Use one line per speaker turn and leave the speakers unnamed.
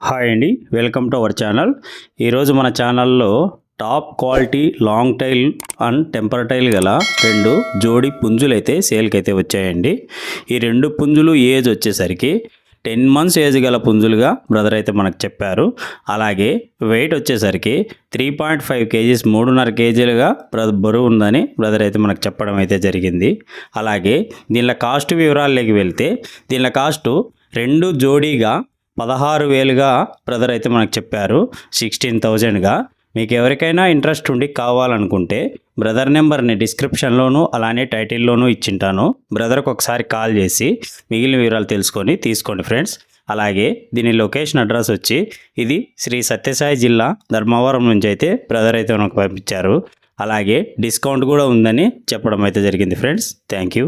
Hi అండి, welcome to our channel. ఈరోజు మన ఛానల్లో top quality long tail and temper tail గల 2 జోడీ పుంజులు అయితే సేల్కి అయితే వచ్చాయండి. ఈ 2 పుంజులు ఏజ్ వచ్చేసరికి 10 months ఏజ్ గల పుంజులుగా బ్రదర్ అయితే మనకు చెప్పారు. అలాగే వెయిట్ వచ్చేసరికి 3.5 kgs 3.5 kgలుగా బరువు ఉందని బ్రదర్ అయితే మనకు చెప్పడం అయితే జరిగింది. అలాగే దీనిలో కాస్ట్ వివరాల్లోకి వెళ్తే దీనిలో కాస్ట్ 2 జోడీగా 16,000గా బ్రదర్ అయితే మనకు చెప్పారు. 16,000గా. మీకు ఎవరికైనా ఇంట్రెస్ట్ ఉండి కావాలనుకుంటే బ్రదర్ నెంబర్ని డిస్క్రిప్షన్లోను అలానే టైటిల్లోనూ ఇచ్చింటాను. బ్రదర్కి ఒకసారి కాల్ చేసి మిగిలిన వివరాలు తెలుసుకొని తీసుకోండి ఫ్రెండ్స్. అలాగే దీని లొకేషన్ అడ్రస్ వచ్చి ఇది శ్రీ సత్యసాయి జిల్లా ధర్మవరం నుంచి అయితే బ్రదర్ అయితే మనకు పంపించారు. అలాగే డిస్కౌంట్ కూడా ఉందని చెప్పడం అయితే జరిగింది ఫ్రెండ్స్. Thank you.